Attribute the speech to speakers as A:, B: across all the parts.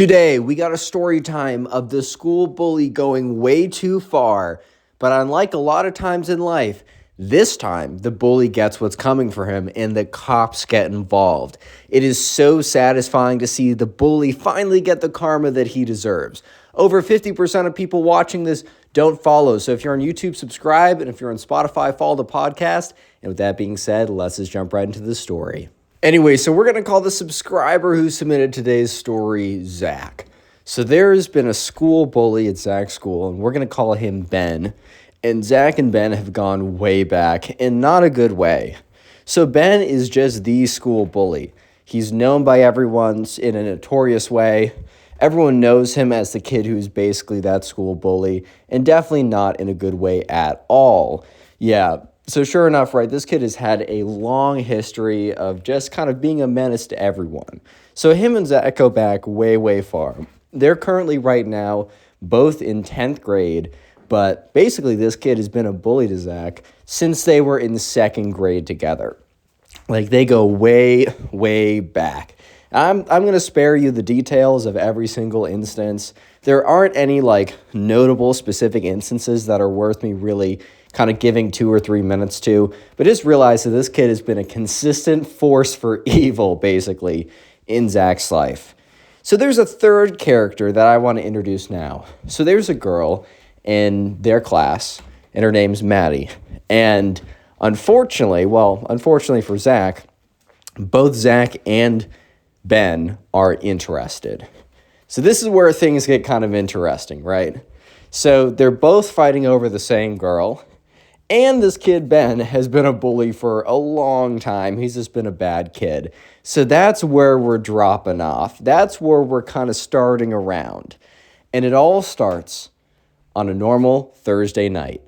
A: Today, we got a story time of the school bully going way too far, but unlike a lot of times in life, this time the bully gets what's coming for him and the cops get involved. It is so satisfying to see the bully finally get the karma that he deserves. Over 50% of people watching this don't follow, so if you're on YouTube, subscribe, and if you're on Spotify, follow the podcast. And with that being said, let's just jump right into the story. Anyway, so we're going to call the subscriber who submitted today's story Zach. So there's been a school bully at Zach's school, and we're going to call him Ben. And Zach and Ben have gone way back in not a good way. So Ben is just the school bully. He's known by everyone in a notorious way. Everyone knows him as the kid who's basically that school bully, and definitely not in a good way at all. Yeah. So sure enough, right, this kid has had a long history of just kind of being a menace to everyone. So him and Zach go back way, way far. They're currently right now both in 10th grade, but basically this kid has been a bully to Zach since they were in 2nd grade together. Like they go way, way back. I'm going to spare you the details of every single instance. There aren't any like notable specific instances that are worth me really kind of giving 2 or 3 minutes to, but just realize that this kid has been a consistent force for evil, basically, in Zach's life. So there's a third character that I want to introduce now. So there's a girl in their class, and her name's Maddie. And unfortunately for Zach, both Zach and Ben are interested. So this is where things get kind of interesting, right? So they're both fighting over the same girl. And this kid, Ben, has been a bully for a long time. He's just been a bad kid. So that's where we're dropping off. That's where we're kind of starting around. And it all starts on a normal Thursday night.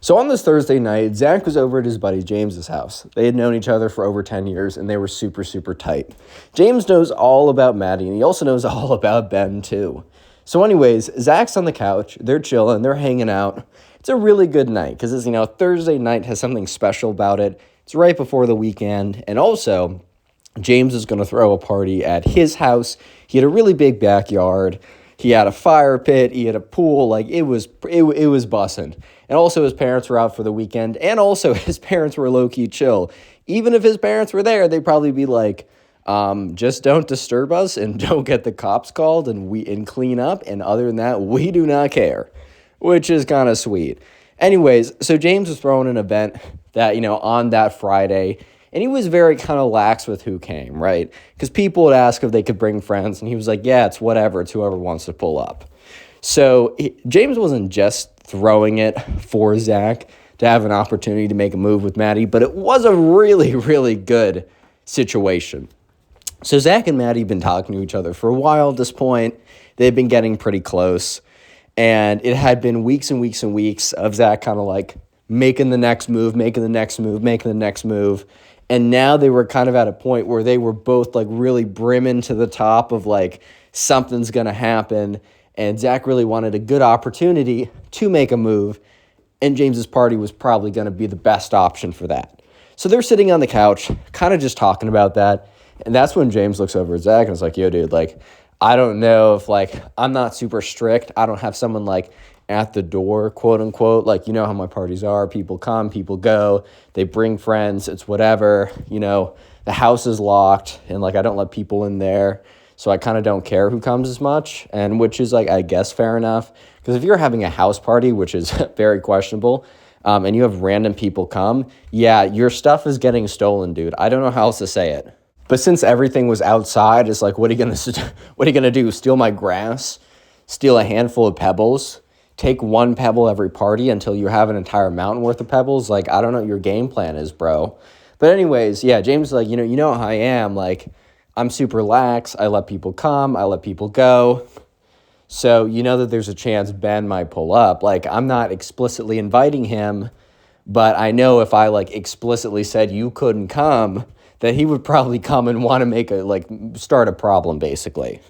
A: So on this Thursday night, Zach was over at his buddy James's house. They had known each other for over 10 years, and they were super, super tight. James knows all about Maddie, and he also knows all about Ben, too. So anyways, Zach's on the couch. They're chilling. They're hanging out. It's a really good night because, Thursday night has something special about it. It's right before the weekend. And also, James is going to throw a party at his house. He had a really big backyard. He had a fire pit. He had a pool. Like, it was bussin'. And also, his parents were out for the weekend. And also, his parents were low-key chill. Even if his parents were there, they'd probably be like, just don't disturb us and don't get the cops called and clean up. And other than that, we do not care. Which is kind of sweet. Anyways, so James was throwing an event that, on that Friday, and he was very kind of lax with who came, right? Because people would ask if they could bring friends, and he was like, yeah, it's whatever. It's whoever wants to pull up. So James wasn't just throwing it for Zach to have an opportunity to make a move with Maddie, but it was a really, really good situation. So Zach and Maddie have been talking to each other for a while at this point. They've been getting pretty close. And it had been weeks and weeks and weeks of Zach kind of like making the next move. And now they were kind of at a point where they were both like really brimming to the top of like something's going to happen. And Zach really wanted a good opportunity to make a move. And James's party was probably going to be the best option for that. So they're sitting on the couch, kind of just talking about that. And that's when James looks over at Zach and is like, yo, dude, like, I don't know if, I'm not super strict. I don't have someone, at the door, quote unquote. How my parties are. People come, people go. They bring friends. It's whatever. The house is locked, and, I don't let people in there. So I kind of don't care who comes as much, and which is, I guess fair enough. Because if you're having a house party, which is very questionable, and you have random people come, yeah, your stuff is getting stolen, dude. I don't know how else to say it. But since everything was outside, it's like, what are you gonna do? Steal my grass? Steal a handful of pebbles? Take one pebble every party until you have an entire mountain worth of pebbles? I don't know what your game plan is, bro. But anyways, yeah, James is like, you know how I am. I'm super lax. I let people come. I let people go. So that there's a chance Ben might pull up. I'm not explicitly inviting him, but I know if I explicitly said you couldn't come, that he would probably come and want to start a problem, basically.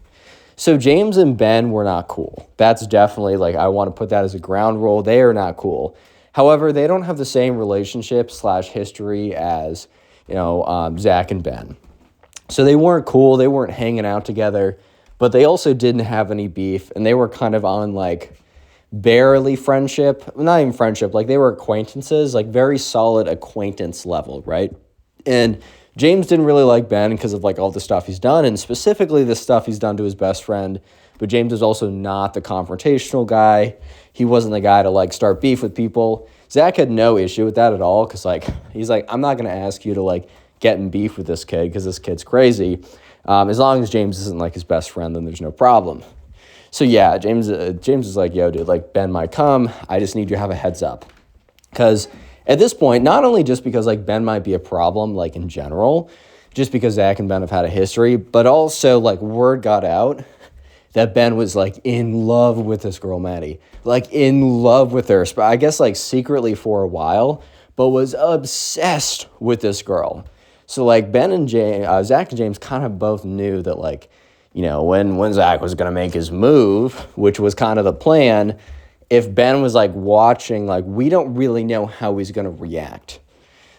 A: So James and Ben were not cool. That's definitely, I want to put that as a ground rule. They are not cool. However, they don't have the same relationship/history as, Zach and Ben. So they weren't cool. They weren't hanging out together. but they also didn't have any beef, and they were kind of on like barely friendship, not even friendship, like they were acquaintances, like very solid acquaintance level, right? And James didn't really like Ben because of like all the stuff he's done, and specifically the stuff he's done to his best friend. But James is also not the confrontational guy. He wasn't the guy to like start beef with people. Zach had no issue with that at all because like he's like, I'm not going to ask you to like get in beef with this kid because this kid's crazy. As long as James isn't like his best friend, then there's no problem. So yeah, James is like, yo, dude, like Ben might come. I just need you to have a heads up. Because at this point, not only just because like Ben might be a problem, like in general, just because Zach and Ben have had a history, but also like word got out that Ben was like in love with this girl, Maddie, like in love with her. I guess like secretly for a while, but was obsessed with this girl. So like Ben and Zach and James kind of both knew that like, you know, when Zach was going to make his move, which was kind of the plan, if Ben was like watching, like we don't really know how he's going to react.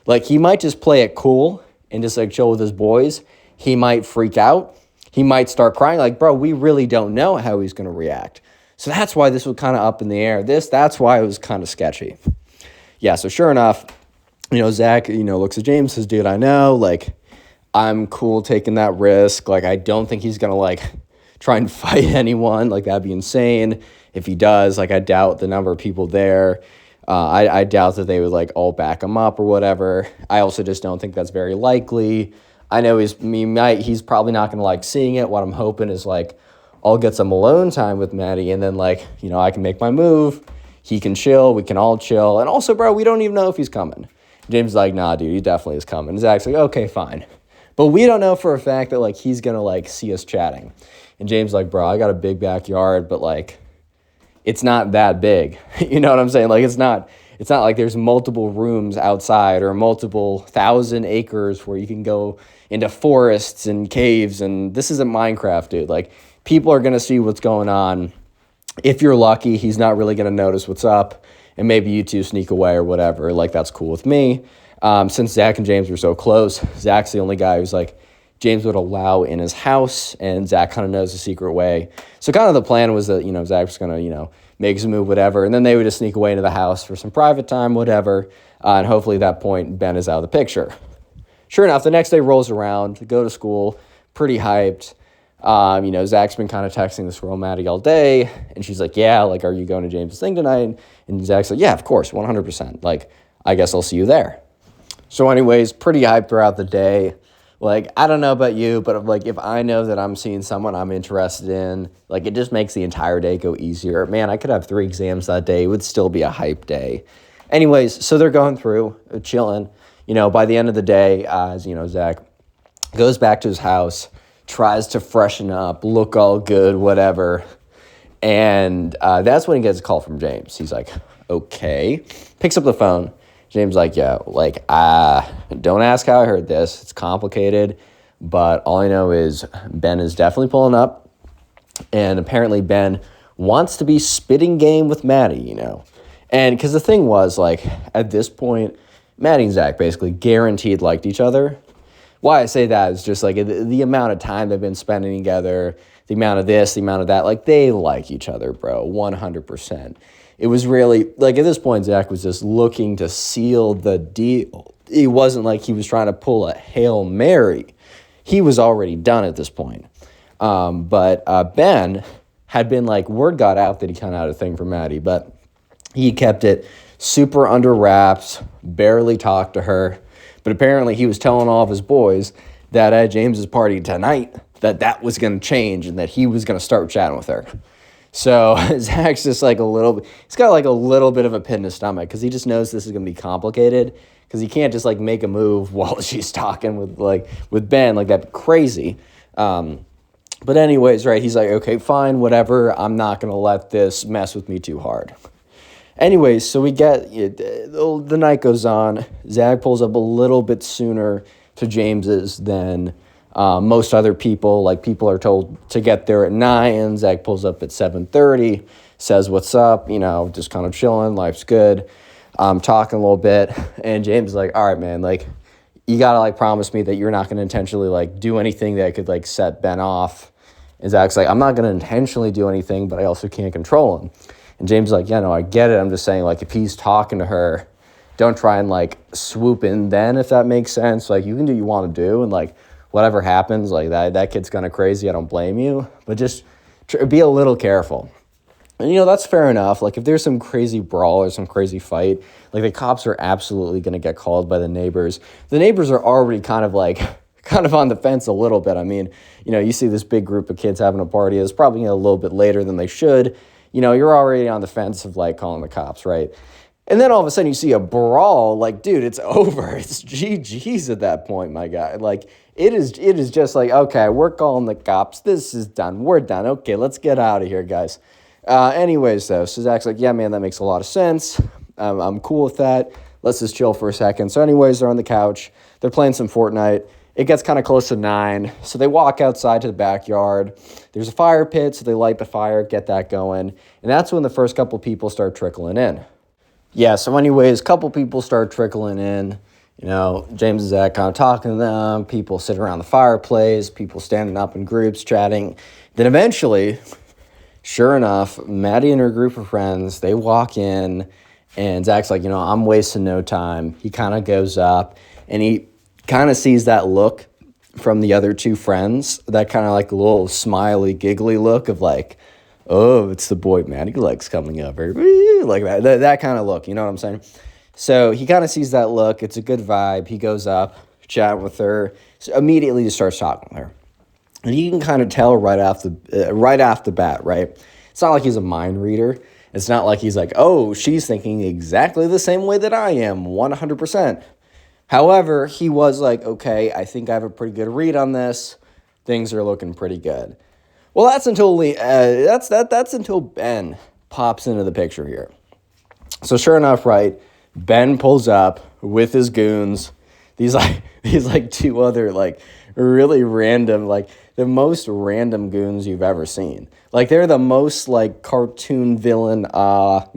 A: Like he might just play it cool and just like chill with his boys. He might freak out. He might start crying. Like, bro, we really don't know how he's going to react. So that's why this was kind of up in the air. That's why it was kind of sketchy. Yeah, so sure enough, you know, Zach, you know, looks at James, says, dude, I know, like, I'm cool taking that risk. Like, I don't think he's going to, like, try and fight anyone. Like, that'd be insane. If he does, like, I doubt the number of people there. I doubt that they would, like, all back him up or whatever. I also just don't think that's very likely. I know he's probably not going to like seeing it. What I'm hoping is, like, I'll get some alone time with Maddie, and then, like, you know, I can make my move. He can chill. We can all chill. And also, bro, we don't even know if he's coming. James is like, nah, dude, he definitely is coming. Zach's like, okay, fine. But we don't know for a fact that, like, he's going to, like, see us chatting. And James is like, bro, I got a big backyard, but, like, it's not that big. You know what I'm saying? Like, it's not like there's multiple rooms outside or multiple 1,000 acres where you can go into forests and caves. And this isn't Minecraft, dude. Like, people are going to see what's going on. If you're lucky, he's not really going to notice what's up. And maybe you two sneak away or whatever. Like, that's cool with me. Since Zach and James were so close, Zach's the only guy who's like, James would allow in his house, and Zach kind of knows the secret way. So kind of the plan was that, you know, Zach was going to, you know, make his move, whatever, and then they would just sneak away into the house for some private time, whatever, and hopefully at that point, Ben is out of the picture. Sure enough, the next day rolls around, go to school, pretty hyped. You know, Zach's been kind of texting this girl, Maddie, all day, and she's like, yeah, like, are you going to James' thing tonight? And Zach's like, yeah, of course, 100%. Like, I guess I'll see you there. So anyways, pretty hyped throughout the day. Like, I don't know about you, but like if I know that I'm seeing someone I'm interested in, like it just makes the entire day go easier. Man, I could have 3 exams that day. It would still be a hype day. Anyways, so they're going through, chilling. You know, by the end of the day, as you know, Zach goes back to his house, tries to freshen up, look all good, whatever. And that's when he gets a call from James. He's like, okay. Picks up the phone. James like, yeah, like, don't ask how I heard this. It's complicated, but all I know is Ben is definitely pulling up, and apparently Ben wants to be spitting game with Maddie, you know. And because the thing was, like, at this point, Maddie and Zach basically guaranteed liked each other. Why I say that is just, like, the amount of time they've been spending together, the amount of this, the amount of that, like, they like each other, bro, 100%. It was really, like, at this point, Zach was just looking to seal the deal. It wasn't like he was trying to pull a Hail Mary. He was already done at this point. But Ben had been, like, word got out that he kind of had a thing for Maddie, but he kept it super under wraps, barely talked to her. But apparently he was telling all of his boys that at James's party tonight that was going to change and that he was going to start chatting with her. So Zach's just like he's got like a little bit of a pit in his stomach because he just knows this is going to be complicated because he can't just like make a move while she's talking with Ben. Like, that'd be crazy. But anyways, right, he's like, okay, fine, whatever. I'm not going to let this mess with me too hard. Anyways, so we get, the night goes on. Zach pulls up a little bit sooner to James's than most other people. Like, people are told to get there at 9, and Zach pulls up at 7:30, says what's up, you know, just kind of chilling, life's good, talking a little bit, and James is like, all right, man, like, you gotta, like, promise me that you're not gonna intentionally, like, do anything that could, like, set Ben off, And Zach's like, I'm not going to intentionally do anything, but I also can't control him. And James is like, yeah, no, I get it. I'm just saying, like, if he's talking to her, don't try and, like, swoop in then, if that makes sense. Like, you can do what you want to do, and, like, whatever happens, like, that kid's kind of crazy. I don't blame you. But just be a little careful. And, that's fair enough. Like, if there's some crazy brawl or some crazy fight, like, the cops are absolutely going to get called by the neighbors. The neighbors are already kind of on the fence a little bit. I mean, you see this big group of kids having a party. It's probably a little bit later than they should. You're already on the fence of, like, calling the cops, right? And then all of a sudden you see a brawl. Like, dude, it's over. It's GG's at that point, my guy. Like, it is just like, okay, we're calling the cops. This is done. We're done. Okay, let's get out of here, guys. Anyways, though, so Zach's like, yeah, man, that makes a lot of sense. I'm cool with that. Let's just chill for a second. So anyways, they're on the couch. They're playing some Fortnite. It gets kind of close to 9, so they walk outside to the backyard. There's a fire pit, so they light the fire, get that going, and that's when the first couple people start trickling in. Yeah, so anyways, a couple people start trickling in. James and Zach kind of talking to them, people sitting around the fireplace, people standing up in groups, chatting. Then eventually, sure enough, Maddie and her group of friends, they walk in, and Zach's like, I'm wasting no time. He kind of goes up, and he kind of sees that look from the other two friends, that kind of like a little smiley, giggly look of like, oh, it's the boy Maddie likes coming over, like that kind of look, you know what I'm saying? So he kind of sees that look. It's a good vibe. He goes up, chatting with her, so immediately just starts talking with her. And you can kind of tell right off the bat, right? It's not like he's a mind reader. It's not like he's like, oh, she's thinking exactly the same way that I am, 100%. However, he was like, okay, I think I have a pretty good read on this. Things are looking pretty good. Well, that's until Ben pops into the picture here. So sure enough, right, Ben pulls up with his goons. These two other like really random, like the most random goons you've ever seen. Like they're the most like cartoon villain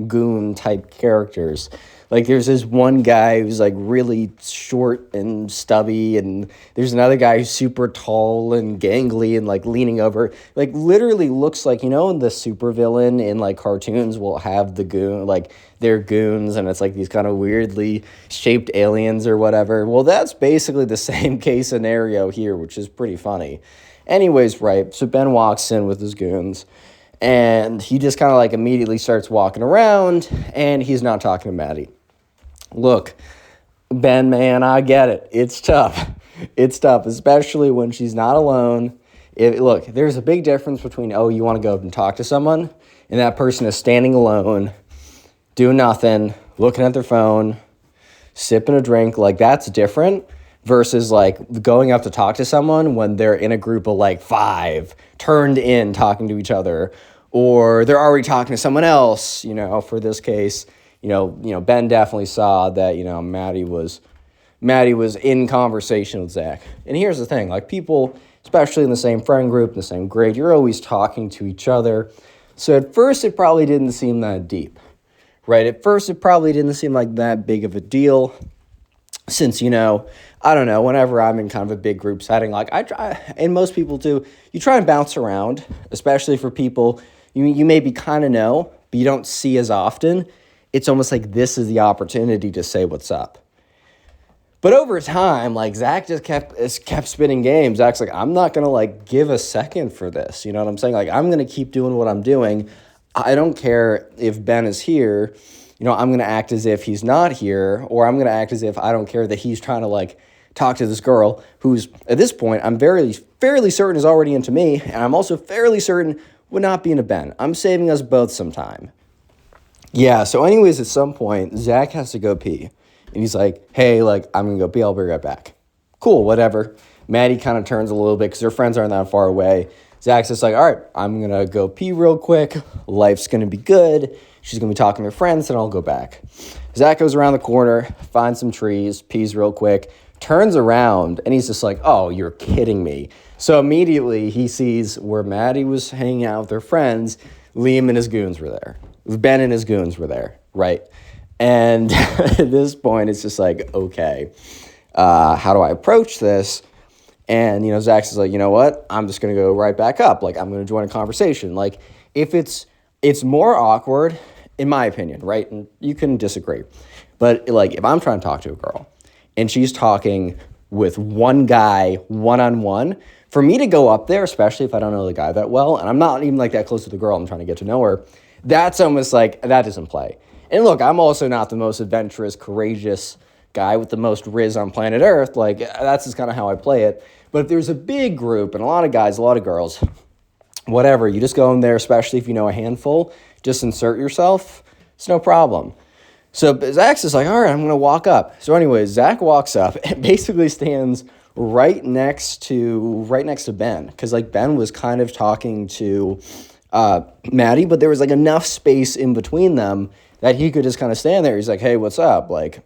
A: goon type characters. Like, there's this one guy who's, like, really short and stubby, and there's another guy who's super tall and gangly and, like, leaning over. Like, literally looks like, the supervillain in, like, cartoons will have the goon, like, their goons, and it's, like, these kind of weirdly shaped aliens or whatever. Well, that's basically the same case scenario here, which is pretty funny. Anyways, right, so Ben walks in with his goons. And he just kind of like immediately starts walking around, and he's not talking to Maddie. Look, Ben, man, I get it. It's tough. It's tough, especially when she's not alone. Look, there's a big difference between, you want to go up and talk to someone, and that person is standing alone, doing nothing, looking at their phone, sipping a drink. Like, that's different. Versus, like, going up to talk to someone when they're in a group of, like, 5, turned in talking to each other, or they're already talking to someone else, for this case. Ben definitely saw that, Maddie was in conversation with Zach. And here's the thing, like, people, especially in the same friend group, in the same grade, you're always talking to each other. So at first, it probably didn't seem that deep, right? At first, it probably didn't seem like that big of a deal. Since, I don't know, whenever I'm in kind of a big group setting, like I try, and most people do, you try and bounce around, especially for people you maybe kind of know, but you don't see as often. It's almost like this is the opportunity to say what's up. But over time, like Zach just kept spinning games. Zach's like, I'm not going to like give a second for this. You know what I'm saying? Like, I'm going to keep doing what I'm doing. I don't care if Ben is here. I'm going to act as if he's not here, or I'm going to act as if I don't care that he's trying to, like, talk to this girl who's, at this point, I'm fairly certain is already into me, and I'm also fairly certain would not be into Ben. I'm saving us both some time. Yeah, so anyways, at some point, Zach has to go pee, and he's like, hey, like, I'm going to go pee, I'll be right back. Cool, whatever. Maddie kind of turns a little bit because her friends aren't that far away. Zach's just like, all right, I'm going to go pee real quick. Life's going to be good. She's going to be talking to her friends, and I'll go back. Zach goes around the corner, finds some trees, pees real quick, turns around, and he's just like, oh, you're kidding me. So immediately he sees where Maddie was hanging out with her friends, Liam and his goons were there. Ben and his goons were there, right? And at this point, it's just like, okay, how do I approach this? And, Zach's is like, you know what? I'm just going to go right back up. Like, I'm going to join a conversation. Like, if it's more awkward, in my opinion, right? And you can disagree. But, like, if I'm trying to talk to a girl and she's talking with one guy one-on-one, for me to go up there, especially if I don't know the guy that well, and I'm not even, like, that close to the girl, I'm trying to get to know her, that's almost like, that doesn't play. And look, I'm also not the most adventurous, courageous guy with the most riz on planet Earth. Like, that's just kind of how I play it. But if there's a big group and a lot of guys, a lot of girls, whatever, you just go in there, especially if you know a handful, just insert yourself. It's no problem. So Zach's just like, all right, I'm going to walk up. So anyways, Zach walks up and basically stands right next to Ben. Because, like, Ben was kind of talking to Maddie, but there was, like, enough space in between them that he could just kind of stand there. He's like, hey, what's up? Like,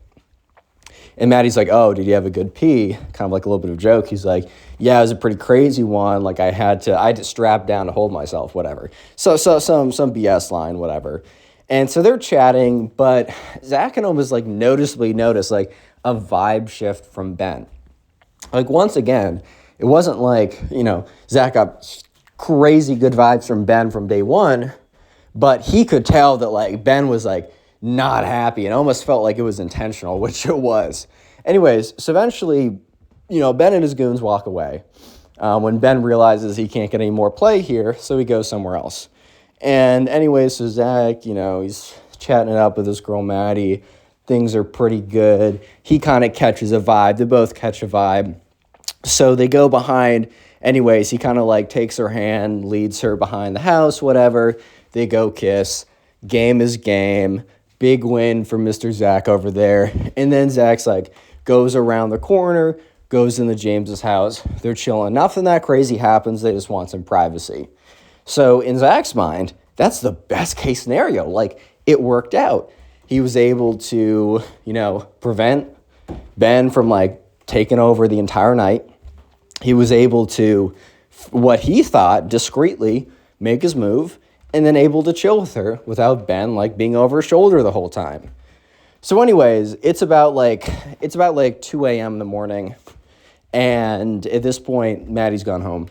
A: and Maddie's like, oh, did you have a good pee? Kind of like a little bit of a joke. He's like, yeah, it was a pretty crazy one. Like, I had to strap down to hold myself, whatever. So some BS line, whatever. And so they're chatting, but Zach can almost, like, noticeably notice, like, a vibe shift from Ben. Like, once again, it wasn't like, Zach got crazy good vibes from Ben from day one, but he could tell that, like, Ben was, like, not happy and almost felt like it was intentional, which it was. Anyways, so eventually, Ben and his goons walk away when Ben realizes he can't get any more play here, so he goes somewhere else. And anyways, so Zach, he's chatting it up with this girl, Maddie. Things are pretty good. He kind of catches a vibe. They both catch a vibe. So they go behind. Anyways, he kind of, like, takes her hand, leads her behind the house, whatever. They go kiss. Game is game. Big win for Mr. Zach over there. And then Zach's, like, goes around the corner, goes into James's house. They're chilling. Nothing that crazy happens. They just want some privacy. So in Zach's mind, that's the best case scenario. Like, it worked out. He was able to, prevent Ben from, like, taking over the entire night. He was able to, what he thought, discreetly make his move, and then able to chill with her without Ben, like, being over her shoulder the whole time. So anyways, it's about 2 a.m. in the morning, and at this point, Maddie's gone home.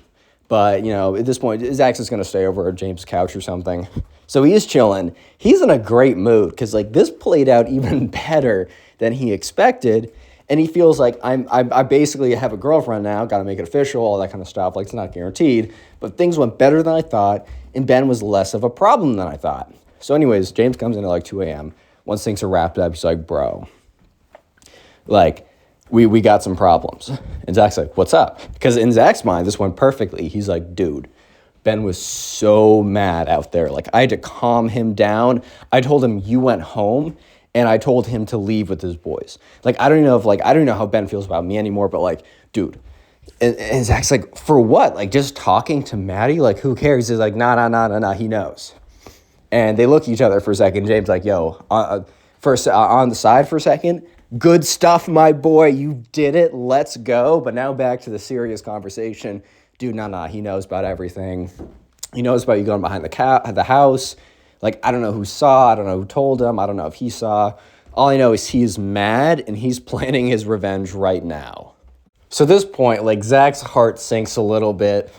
A: But, at this point, Zach's just going to stay over at James' couch or something. So he's chilling. He's in a great mood because, like, this played out even better than he expected. And he feels like, I basically have a girlfriend now, got to make it official, all that kind of stuff. Like, it's not guaranteed. But things went better than I thought, and Ben was less of a problem than I thought. So anyways, James comes in at, like, 2 a.m. Once things are wrapped up, he's like, bro, like, we got some problems. And Zach's like, what's up? Because in Zach's mind, this went perfectly. He's like, dude, Ben was so mad out there. Like, I had to calm him down. I told him you went home, and I told him to leave with his boys. Like, I don't know how Ben feels about me anymore, but, like, dude. And Zach's like, for what? Like, just talking to Maddie? Like, who cares? He's like, nah, he knows. And they look at each other for a second. James like, yo, first on the side for a second. Good stuff, my boy. You did it. Let's go. But now back to the serious conversation. Dude, nah. He knows about everything. He knows about you going behind the house. Like, I don't know who saw. I don't know who told him. I don't know if he saw. All I know is he's mad, and he's planning his revenge right now. So at this point, like, Zach's heart sinks a little bit.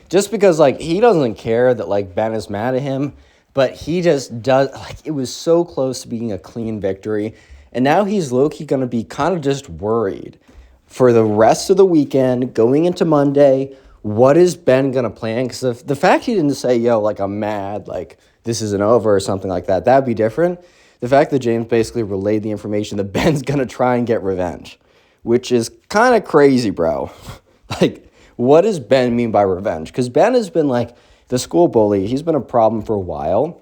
A: Just because, like, he doesn't care that, like, Ben is mad at him. But he just does. Like, it was so close to being a clean victory. And now he's low-key going to be kind of just worried for the rest of the weekend, going into Monday. What is Ben going to plan? Because the fact he didn't say, yo, like, I'm mad, like, this isn't over or something like that, that'd be different. The fact that James basically relayed the information that Ben's going to try and get revenge, which is kind of crazy, bro. Like, what does Ben mean by revenge? Because Ben has been, like, the school bully. He's been a problem for a while.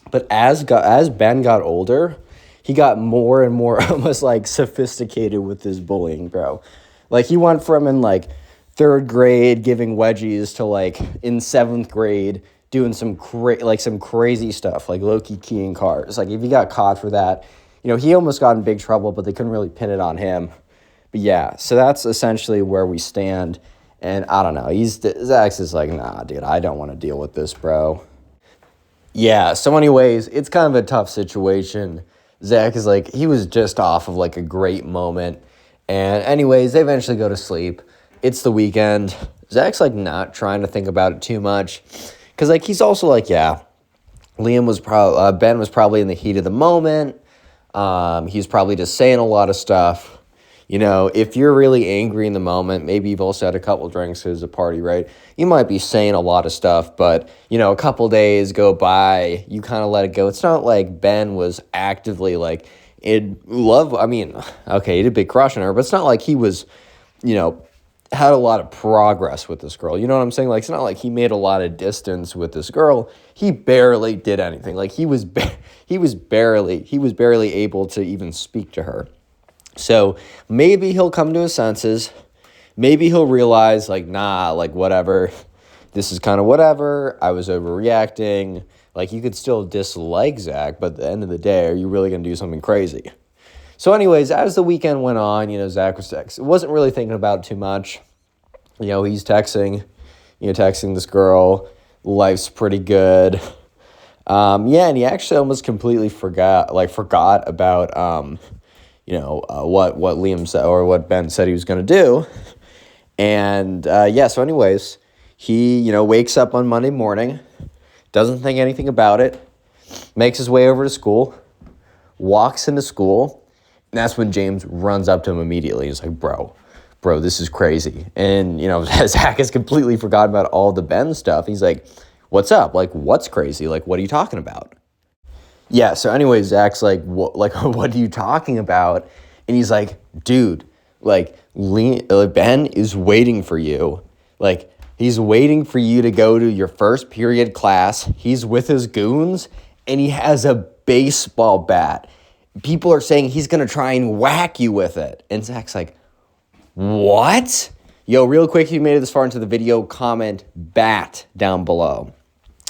A: But as Ben got older, he got more and more almost, like, sophisticated with his bullying, bro. Like, he went from in, like, 3rd grade giving wedgies to, like, in 7th grade doing some crazy stuff, like low-key keying cars. Like, if he got caught for that, he almost got in big trouble, but they couldn't really pin it on him. But yeah, so that's essentially where we stand. And I don't know, Zach's is like, nah, dude, I don't want to deal with this, bro. Yeah, so anyways, it's kind of a tough situation. Zach is like, he was just off of, like, a great moment. And anyways, they eventually go to sleep. It's the weekend. Zach's like not trying to think about it too much. Because like he's also like, yeah, Ben was probably in the heat of the moment. He's probably just saying a lot of stuff. You know, if you're really angry in the moment, maybe you've also had a couple drinks because it's a party, right? You might be saying a lot of stuff, but, you know, a couple days go by, you kind of let it go. It's not like Ben was actively, like, in love. I mean, okay, he did a big crush on her, but it's not like he was, you know, had a lot of progress with this girl. You know what I'm saying? Like, it's not like he made a lot of distance with this girl. He barely did anything. Like, he was barely able to even speak to her. So maybe he'll come to his senses. Maybe he'll realize, like, nah, like, whatever. This is kind of whatever. I was overreacting. Like, you could still dislike Zach, but at the end of the day, are you really going to do something crazy? So anyways, as the weekend went on, you know, Zach wasn't really thinking about it too much. You know, he's texting this girl. Life's pretty good. And he actually almost completely forgot about, what Liam said or what Ben said he was going to do. And, so anyways, he, you know, wakes up on Monday morning, doesn't think anything about it, makes his way over to school, walks into school, and that's when James runs up to him immediately. He's like, bro, this is crazy. And, you know, Zach has completely forgotten about all the Ben stuff. He's like, what's up? Like, what's crazy? Like, what are you talking about? Yeah, so anyway, Zach's like, what are you talking about? And he's like, dude, like, Ben is waiting for you. Like, he's waiting for you to go to your first period class. He's with his goons, and he has a baseball bat. People are saying he's going to try and whack you with it. And Zach's like, what? Yo, real quick, if you made it this far into the video, comment bat down below.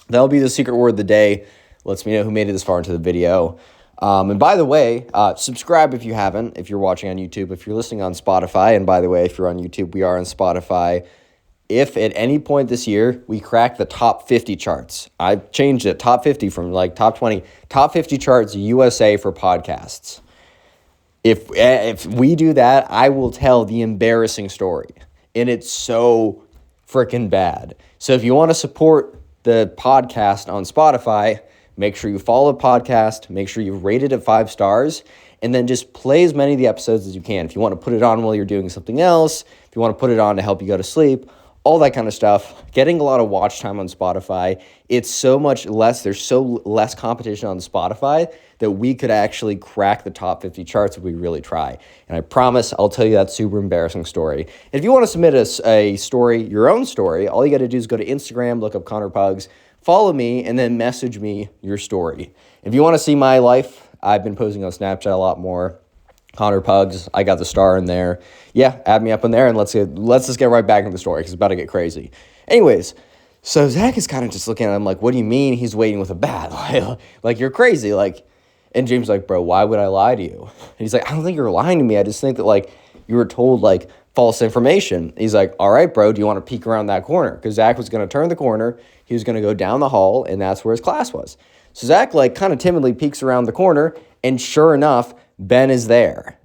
A: That'll be the secret word of the day. Lets me know who made it this far into the video. And by the way, subscribe if you haven't, if you're watching on YouTube, if you're listening on Spotify. And by the way, if you're on YouTube, we are on Spotify. If at any point this year we crack the top 50 charts, I've changed it, top 50 from like top 20, top 50 charts USA for podcasts. If we do that, I will tell the embarrassing story. And it's so freaking bad. So if you want to support the podcast on Spotify, make sure you follow the podcast, make sure you rate it at 5 stars, and then just play as many of the episodes as you can. If you want to put it on while you're doing something else, if you want to put it on to help you go to sleep, all that kind of stuff. Getting a lot of watch time on Spotify. It's so much less. There's so less competition on Spotify that we could actually crack the top 50 charts if we really try. And I promise I'll tell you that super embarrassing story. And if you want to submit a story, your own story, all you got to do is go to Instagram, look up Connor Pugs, follow me, and then message me your story. If you want to see my life, I've been posting on Snapchat a lot more. Connor Pugs, I got the star in there. Yeah, add me up in there, and let's just get right back into the story because it's about to get crazy. Anyways, so Zach is kind of just looking at him like, what do you mean he's waiting with a bat? Like, you're crazy. Like, and James is like, bro, why would I lie to you? And he's like, I don't think you're lying to me. I just think that, like, you were told, like, false information. He's like, all right, bro, do you want to peek around that corner? Because Zach was going to turn the corner. He was going to go down the hall, and that's where his class was. So Zach, like, kind of timidly peeks around the corner, and sure enough, Ben is there.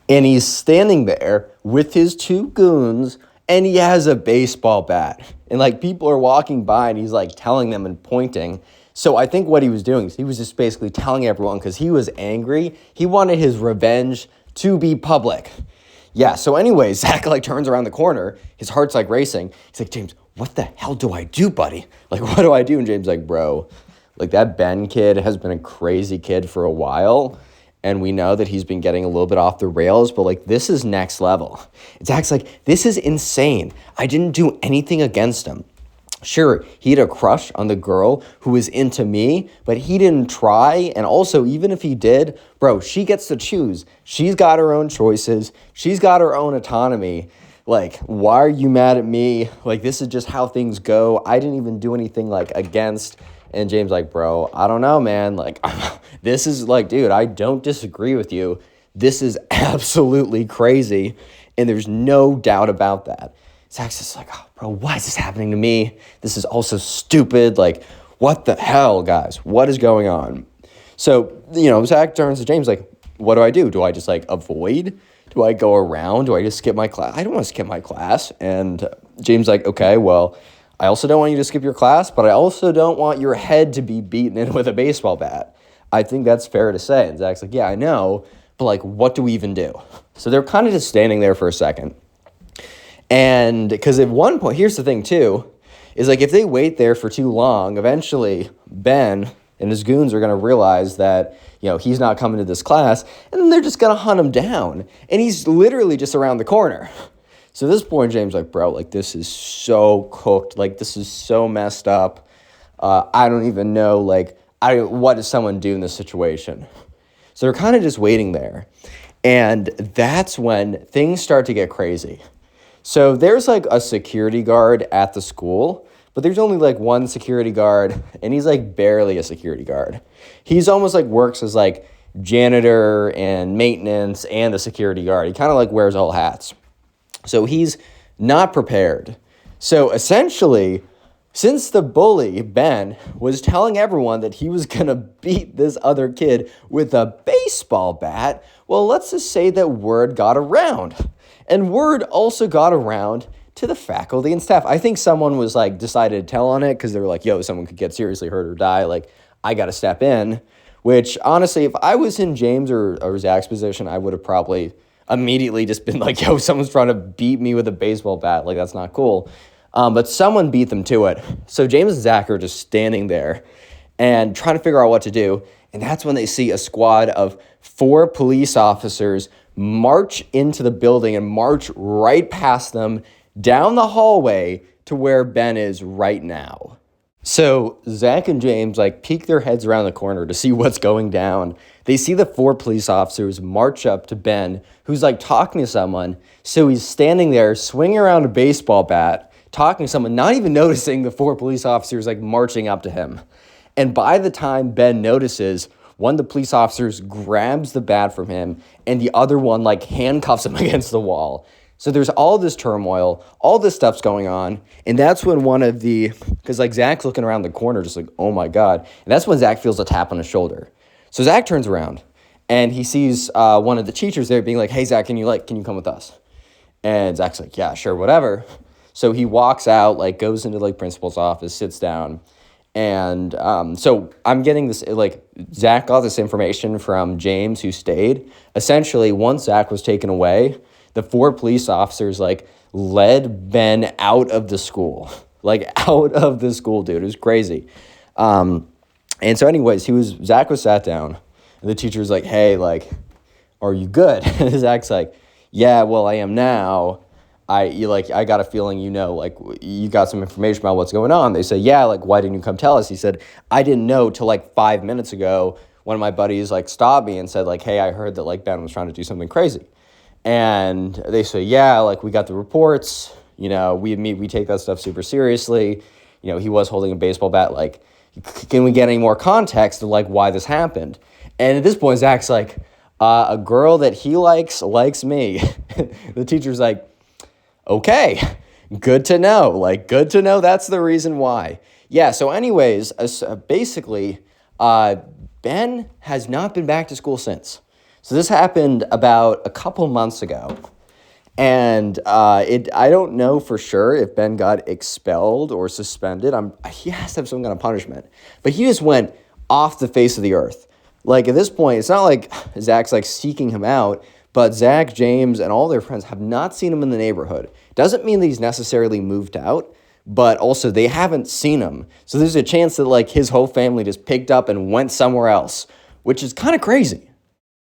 A: And he's standing there with his 2 goons, and he has a baseball bat. And, like, people are walking by, and he's, like, telling them and pointing. So I think what he was doing is he was just basically telling everyone because he was angry. He wanted his revenge to be public. Yeah, so anyway, Zach, like, turns around the corner. His heart's, like, racing. He's like, James, what the hell do I do, buddy? Like, what do I do? And James like, bro, like, that Ben kid has been a crazy kid for a while. And we know that he's been getting a little bit off the rails, but, like, this is next level. Zach's like, this is insane. I didn't do anything against him. Sure, he had a crush on the girl who was into me, but he didn't try. And also, even if he did, bro, she gets to choose. She's got her own choices. She's got her own autonomy. Like, why are you mad at me? Like, this is just how things go. I didn't even do anything, like, against. And James like, bro, I don't know, man. Like, this is like, dude, I don't disagree with you. This is absolutely crazy. And there's no doubt about that. Zach's just like, oh, bro, why is this happening to me? This is also stupid. Like, what the hell, guys? What is going on? So, you know, Zach turns to James like, what do I do? Do I just, like, avoid Do I go around? Do I just skip my class? I don't want to skip my class. And James like, okay, well, I also don't want you to skip your class, but I also don't want your head to be beaten in with a baseball bat. I think that's fair to say. And Zach's like, yeah, I know, but like, what do we even do? So they're kind of just standing there for a second. And because at one point, here's the thing too, is like if they wait there for too long, eventually Ben and his goons are going to realize that, he's not coming to this class, and then they're just going to hunt him down. And he's literally just around the corner. So at this point, James like, bro, like this is so cooked. Like this is so messed up. I don't even know, like, what does someone do in this situation? So they're kind of just waiting there. And that's when things start to get crazy. So there's like a security guard at the school, but there's only like one security guard, and he's like barely a security guard. He's almost like works as like janitor and maintenance and a security guard. He kind of like wears all hats. So he's not prepared. So essentially, since the bully, Ben, was telling everyone that he was going to beat this other kid with a baseball bat, well, let's just say that word got around. And word also got around to the faculty and staff. I think someone was like decided to tell on it because they were like, yo, someone could get seriously hurt or die. Like, I got to step in. Which, honestly, if I was in James or Zach's position, I would have probably immediately just been like, yo, someone's trying to beat me with a baseball bat. Like, that's not cool. But someone beat them to it. So James and Zach are just standing there and trying to figure out what to do. And that's when they see a squad of 4 police officers march into the building and march right past them down the hallway to where Ben is right now. So Zach and James like peek their heads around the corner to see what's going down. They see the 4 police officers march up to Ben, who's like talking to someone. So he's standing there swinging around a baseball bat, talking to someone, not even noticing the 4 police officers like marching up to him. And by the time Ben notices, one of the police officers grabs the bat from him and the other one like handcuffs him against the wall. So there's all this turmoil, all this stuff's going on. And that's when because like Zach's looking around the corner just like, oh my God. And that's when Zach feels a tap on his shoulder. So Zach turns around and he sees one of the teachers there being like, hey Zach, can you come with us? And Zach's like, yeah, sure, whatever. So he walks out, like goes into like principal's office, sits down. And so I'm getting this, like, Zach got this information from James, who stayed. Essentially, once Zach was taken away, the 4 police officers, like, led Ben out of the school. Like, out of the school, dude. It was crazy. And so anyways, Zach was sat down, and the teacher was like, hey, like, are you good? And Zach's like, yeah, well, I am now. I got a feeling, like you got some information about what's going on. They say, yeah, like, why didn't you come tell us? He said, I didn't know till like 5 minutes ago. One of my buddies like stopped me and said like, hey, I heard that like Ben was trying to do something crazy. And they say, yeah, like we got the reports, we take that stuff super seriously. He was holding a baseball bat. Like, can we get any more context of like why this happened? And at this point, Zach's like, a girl that he likes me. The teacher's like, okay, good to know. Like, good to know that's the reason why. Yeah, so anyways, basically, Ben has not been back to school since. So this happened about a couple months ago. And I don't know for sure if Ben got expelled or suspended. He has to have some kind of punishment. But he just went off the face of the earth. Like, at this point, it's not like Zach's, like, seeking him out. But Zach, James, and all their friends have not seen him in the neighborhood. Doesn't mean that he's necessarily moved out, but also they haven't seen him. So there's a chance that like his whole family just picked up and went somewhere else, which is kind of crazy.